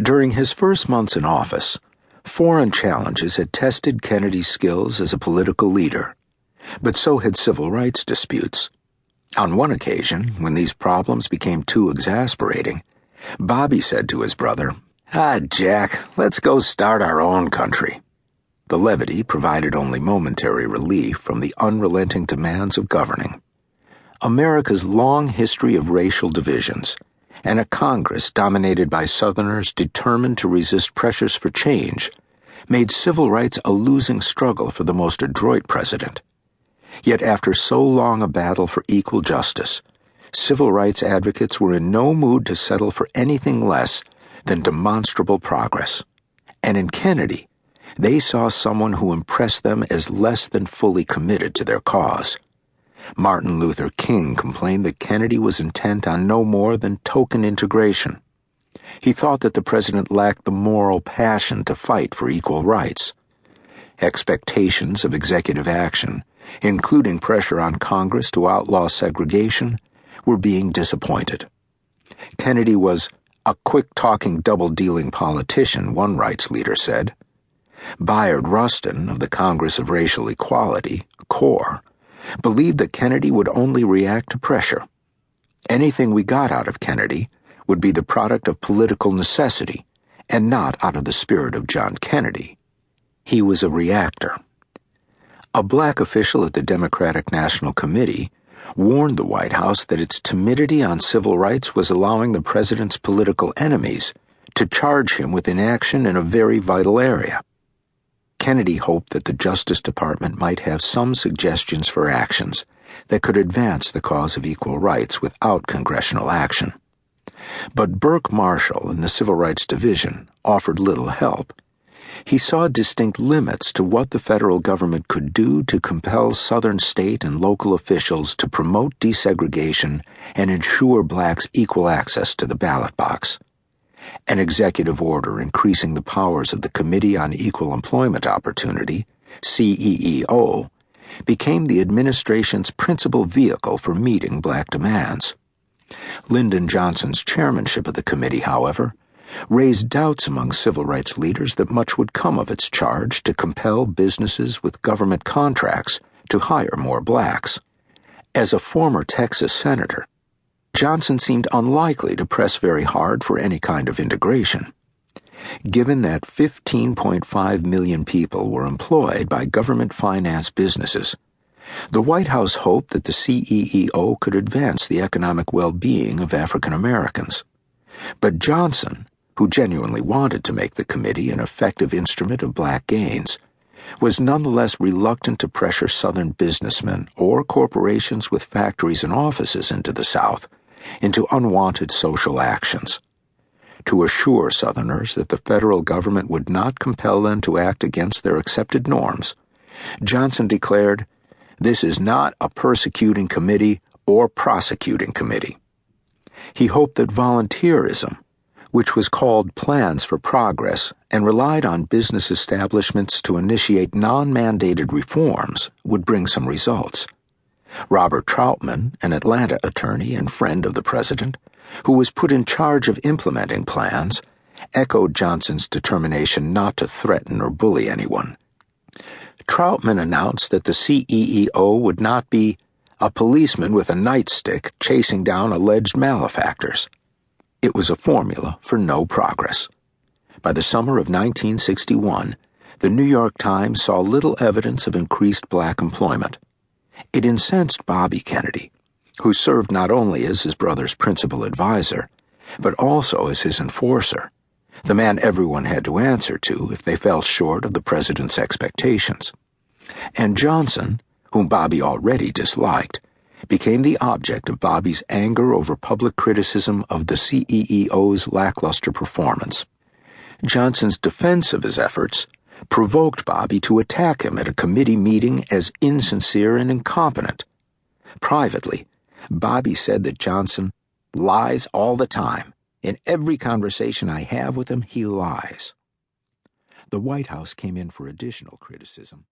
During his first months in office, foreign challenges had tested Kennedy's skills as a political leader, but so had civil rights disputes. On one occasion, when these problems became too exasperating, Bobby said to his brother, Jack, let's go start our own country." The levity provided only momentary relief from the unrelenting demands of governing. America's long history of racial divisions and a Congress dominated by Southerners determined to resist pressures for change made civil rights a losing struggle for the most adroit president. Yet after so long a battle for equal justice, civil rights advocates were in no mood to settle for anything less than demonstrable progress. And in Kennedy, they saw someone who impressed them as less than fully committed to their cause. Martin Luther King complained that Kennedy was intent on no more than token integration. He thought that the president lacked the moral passion to fight for equal rights. Expectations of executive action, including pressure on Congress to outlaw segregation, were being disappointed. Kennedy was a quick-talking, double-dealing politician, one rights leader said. Bayard Rustin of the Congress of Racial Equality, CORE, believed that Kennedy would only react to pressure. Anything we got out of Kennedy would be the product of political necessity and not out of the spirit of John Kennedy. He was a reactor. A black official at the Democratic National Committee warned the White House that its timidity on civil rights was allowing the president's political enemies to charge him with inaction in a very vital area. Kennedy hoped that the Justice Department might have some suggestions for actions that could advance the cause of equal rights without congressional action. But Burke Marshall in the Civil Rights Division offered little help. He saw distinct limits to what the federal government could do to compel Southern state and local officials to promote desegregation and ensure blacks equal access to the ballot box. An executive order increasing the powers of the Committee on Equal Employment Opportunity, CEEO, became the administration's principal vehicle for meeting black demands. Lyndon Johnson's chairmanship of the committee, however, raised doubts among civil rights leaders that much would come of its charge to compel businesses with government contracts to hire more blacks. As a former Texas senator, Johnson seemed unlikely to press very hard for any kind of integration. Given that 15.5 million people were employed by government-financed businesses, the White House hoped that the CEEO could advance the economic well-being of African Americans. But Johnson, who genuinely wanted to make the committee an effective instrument of black gains, was nonetheless reluctant to pressure Southern businessmen or corporations with factories and offices into the South into unwanted social actions. To assure Southerners that the federal government would not compel them to act against their accepted norms, Johnson declared, "This is not a persecuting committee or prosecuting committee." He hoped that volunteerism, which was called Plans for Progress and relied on business establishments to initiate non-mandated reforms, would bring some results. Robert Troutman, an Atlanta attorney and friend of the president, who was put in charge of implementing plans, echoed Johnson's determination not to threaten or bully anyone. Troutman announced that the CEEO would not be a policeman with a nightstick chasing down alleged malefactors. It was a formula for no progress. By the summer of 1961, the New York Times saw little evidence of increased black employment. It incensed Bobby Kennedy, who served not only as his brother's principal advisor, but also as his enforcer, the man everyone had to answer to if they fell short of the president's expectations. And Johnson, whom Bobby already disliked, became the object of Bobby's anger over public criticism of the CEEO's lackluster performance. Johnson's defense of his efforts provoked Bobby to attack him at a committee meeting as insincere and incompetent. Privately, Bobby said that Johnson lies all the time. In every conversation I have with him, he lies. The White House came in for additional criticism.